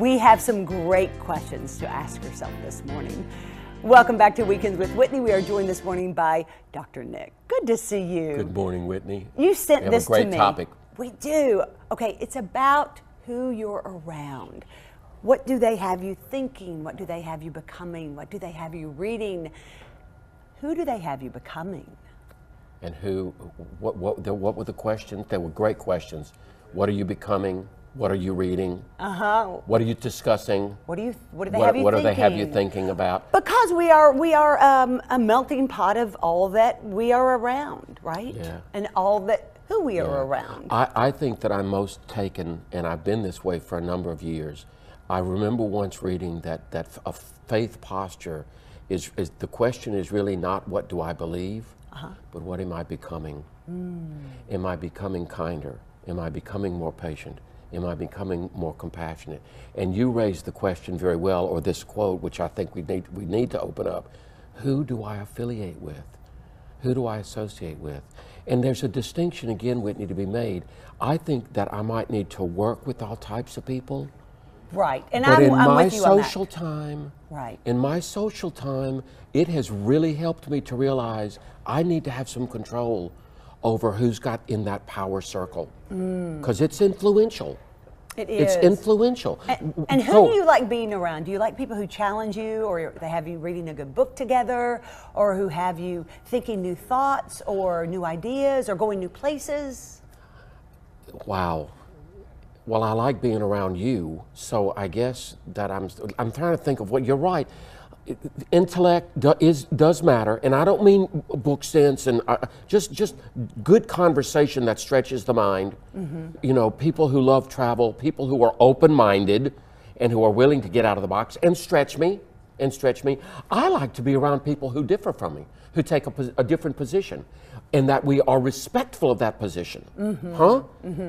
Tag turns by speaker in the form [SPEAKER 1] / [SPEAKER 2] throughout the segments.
[SPEAKER 1] We have some great questions to ask yourself this morning. Welcome back to Weekends with Whitney. We are joined this morning by Dr. Nick. Good to see you.
[SPEAKER 2] Good morning, Whitney.
[SPEAKER 1] You sent this to me.
[SPEAKER 2] We have a great topic.
[SPEAKER 1] We do. Okay, it's about who you're around. What do they have you thinking? What do they have you becoming? What do they have you reading? Who do they have you becoming?
[SPEAKER 2] And what were the questions? They were great questions. What are you becoming? What are you reading? What are you discussing?
[SPEAKER 1] What do they have you thinking?
[SPEAKER 2] What do they have you thinking about?
[SPEAKER 1] Because we are a melting pot of all that we are around, right?
[SPEAKER 2] Yeah.
[SPEAKER 1] And all that who we are around.
[SPEAKER 2] I think that I'm most taken, and I've been this way for a number of years. I remember once reading that a faith posture is the question is really not what do I believe, but what am I becoming? Am I becoming kinder? Am I becoming more patient? Am I becoming more compassionate? And you raised the question very well, or this quote, which I think we need to open up. Who do I affiliate with? Who do I associate with? And there's a distinction again, Whitney, to be made. I think that I might need to work with all types of people.
[SPEAKER 1] Right, and
[SPEAKER 2] but
[SPEAKER 1] I'm with you on that.
[SPEAKER 2] In my social time, it has really helped me to realize I need to have some control over who's got in that power circle, because it's influential.
[SPEAKER 1] It is.
[SPEAKER 2] It's influential.
[SPEAKER 1] And who do you like being around? Do you like people who challenge you, or they have you reading a good book together, or who have you thinking new thoughts or new ideas or going new places?
[SPEAKER 2] Wow. Well, I like being around you, so I guess that I'm trying to think of what you're right. Intellect does matter, and I don't mean book sense and just good conversation that stretches the mind. You know, people who love travel, people who are open-minded and who are willing to get out of the box and stretch me. I like to be around people who differ from me, who take a different position, and that we are respectful of that position.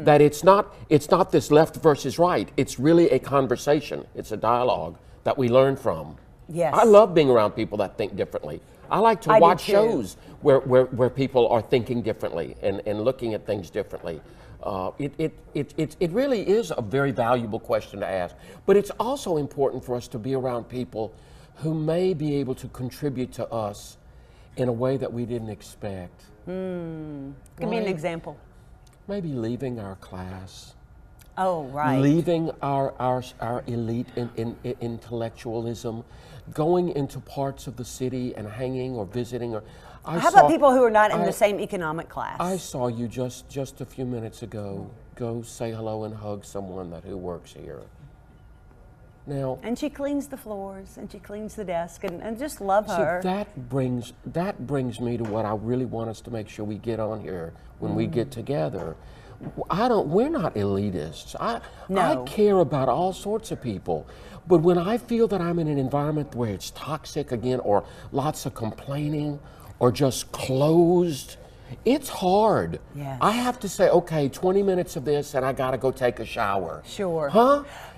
[SPEAKER 2] That it's not this left versus right. It's really a conversation. It's a dialogue that we learn from.
[SPEAKER 1] Yes.
[SPEAKER 2] I love being around people that think differently. I like to watch shows where people are thinking differently and looking at things differently. It really is a very valuable question to ask. But it's also important for us to be around people who may be able to contribute to us in a way that we didn't expect.
[SPEAKER 1] Give me an example.
[SPEAKER 2] Maybe leaving our class.
[SPEAKER 1] Oh, right.
[SPEAKER 2] Leaving our elite intellectualism, going into parts of the city and hanging or visiting.
[SPEAKER 1] How about people who are not in the same economic class?
[SPEAKER 2] I saw you just a few minutes ago go say hello and hug someone who works here. Now,
[SPEAKER 1] and she cleans the floors and she cleans the desk and just love her.
[SPEAKER 2] So that brings me to what I really want us to make sure we get on here when we get together. We're not elitists. I care about all sorts of people. But when I feel that I'm in an environment where it's toxic again, or lots of complaining, or just closed, it's hard.
[SPEAKER 1] Yes.
[SPEAKER 2] I have to say, okay, 20 minutes of this and I gotta go take a shower.
[SPEAKER 1] Sure.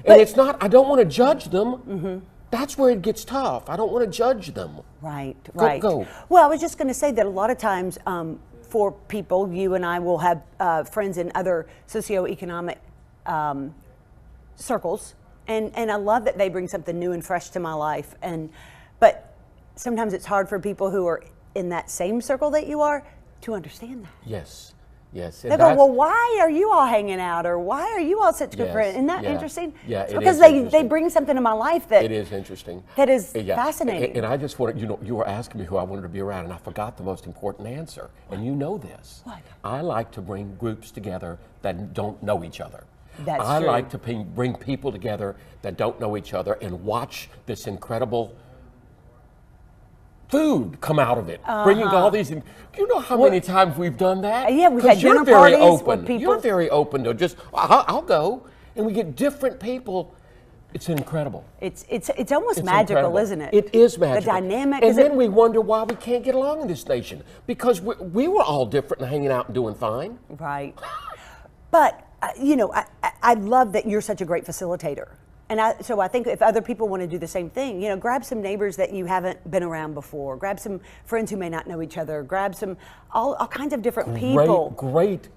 [SPEAKER 2] And it's not, I don't want to judge them. That's where it gets tough. I don't want to judge them.
[SPEAKER 1] Right.
[SPEAKER 2] Go.
[SPEAKER 1] Well, I was just going to say that a lot of times for people, you and I will have friends in other socioeconomic circles, and I love that they bring something new and fresh to my life. But sometimes it's hard for people who are in that same circle that you are to understand that.
[SPEAKER 2] Yes.
[SPEAKER 1] They go, well, why are you all hanging out, or why are you all such good friends? Isn't that interesting?
[SPEAKER 2] Yeah,
[SPEAKER 1] it's because they bring something to my life that
[SPEAKER 2] it is interesting.
[SPEAKER 1] That is fascinating.
[SPEAKER 2] And I just wanted, you were asking me who I wanted to be around, and I forgot the most important answer. And you know this.
[SPEAKER 1] What?
[SPEAKER 2] I like to bring groups together that don't know each other.
[SPEAKER 1] That's true.
[SPEAKER 2] I like to bring people together that don't know each other and watch this incredible food come out of it, bringing all these. You know how many times we've done that?
[SPEAKER 1] Yeah, we've had dinner parties with people.
[SPEAKER 2] You're very open to just, I'll go, and we get different people. It's incredible.
[SPEAKER 1] It's almost magical,
[SPEAKER 2] incredible.
[SPEAKER 1] Isn't it?
[SPEAKER 2] It is magical.
[SPEAKER 1] The dynamic.
[SPEAKER 2] And then we wonder why we can't get along in this nation, because we were all different and hanging out and doing fine.
[SPEAKER 1] Right. But I love that you're such a great facilitator. And so I think if other people want to do the same thing, grab some neighbors that you haven't been around before, grab some friends who may not know each other, grab some all kinds of different people.
[SPEAKER 2] Great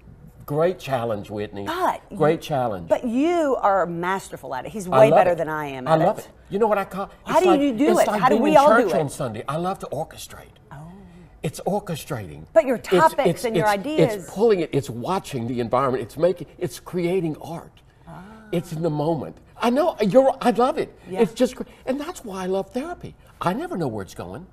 [SPEAKER 2] Great challenge, Whitney.
[SPEAKER 1] But
[SPEAKER 2] Great challenge.
[SPEAKER 1] But you are masterful at it. He's
[SPEAKER 2] I
[SPEAKER 1] way
[SPEAKER 2] love
[SPEAKER 1] better
[SPEAKER 2] it.
[SPEAKER 1] than I am
[SPEAKER 2] I
[SPEAKER 1] at
[SPEAKER 2] love
[SPEAKER 1] it.
[SPEAKER 2] it. You know what I call?
[SPEAKER 1] How do you do
[SPEAKER 2] it's
[SPEAKER 1] it?
[SPEAKER 2] Like
[SPEAKER 1] How do
[SPEAKER 2] being
[SPEAKER 1] we
[SPEAKER 2] in
[SPEAKER 1] all do
[SPEAKER 2] church
[SPEAKER 1] it?
[SPEAKER 2] on Sunday. I love to orchestrate.
[SPEAKER 1] Oh.
[SPEAKER 2] It's orchestrating.
[SPEAKER 1] But your
[SPEAKER 2] It's-
[SPEAKER 1] topics and your ideas.
[SPEAKER 2] It's pulling it. It's watching the environment. It's creating art. It's in the moment. I know. I love it.
[SPEAKER 1] Yeah.
[SPEAKER 2] It's just, and that's why I love therapy. I never know where it's going.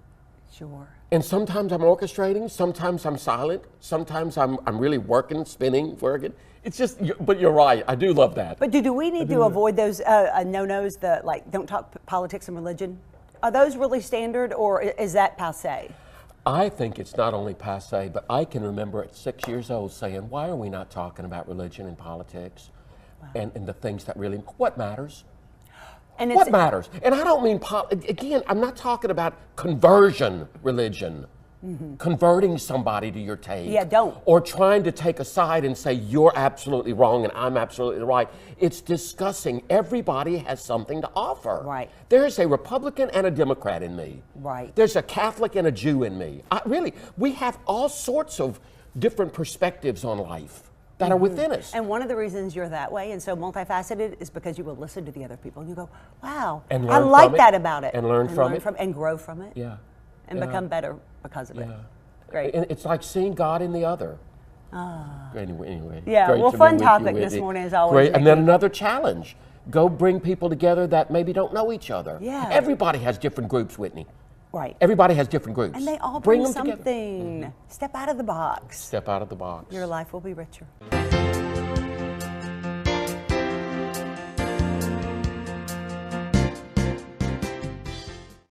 [SPEAKER 1] Sure.
[SPEAKER 2] And sometimes I'm orchestrating, sometimes I'm silent, sometimes I'm really working, spinning, working. It's just, but you're right, I do love that.
[SPEAKER 1] But do we need to avoid those no-nos, like don't talk politics and religion? Are those really standard, or is that passé?
[SPEAKER 2] I think it's not only passé, but I can remember at 6 years old saying, why are we not talking about religion and politics and the things that really, what matters?
[SPEAKER 1] And
[SPEAKER 2] What matters? And I don't mean, again, I'm not talking about conversion religion, converting somebody to your take.
[SPEAKER 1] Yeah, don't.
[SPEAKER 2] Or trying to take a side and say, you're absolutely wrong and I'm absolutely right. It's discussing everybody has something to offer.
[SPEAKER 1] Right.
[SPEAKER 2] There's a Republican and a Democrat in me.
[SPEAKER 1] Right.
[SPEAKER 2] There's a Catholic and a Jew in me. Really, we have all sorts of different perspectives on life that are within us.
[SPEAKER 1] And one of the reasons you're that way and so multifaceted is because you will listen to the other people and you go, wow,
[SPEAKER 2] And
[SPEAKER 1] I
[SPEAKER 2] learn
[SPEAKER 1] like
[SPEAKER 2] from it.
[SPEAKER 1] that about it.
[SPEAKER 2] And learn from it.
[SPEAKER 1] And grow from it.
[SPEAKER 2] Yeah.
[SPEAKER 1] And
[SPEAKER 2] Yeah.
[SPEAKER 1] become better because of it.
[SPEAKER 2] Yeah.
[SPEAKER 1] Great.
[SPEAKER 2] And it's like seeing God in the other. Anyway.
[SPEAKER 1] Yeah,
[SPEAKER 2] great
[SPEAKER 1] well,
[SPEAKER 2] to be
[SPEAKER 1] fun
[SPEAKER 2] with you,
[SPEAKER 1] topic this
[SPEAKER 2] Whitney.
[SPEAKER 1] morning as always,
[SPEAKER 2] Great. And then
[SPEAKER 1] Ricky.
[SPEAKER 2] another challenge. Go bring people together that maybe don't know each other.
[SPEAKER 1] Yeah.
[SPEAKER 2] Everybody has different groups, Whitney.
[SPEAKER 1] Right.
[SPEAKER 2] Everybody has different groups.
[SPEAKER 1] And they all bring
[SPEAKER 2] them together.
[SPEAKER 1] something. Step out of the box.
[SPEAKER 2] Step out of the box.
[SPEAKER 1] Your life will be richer.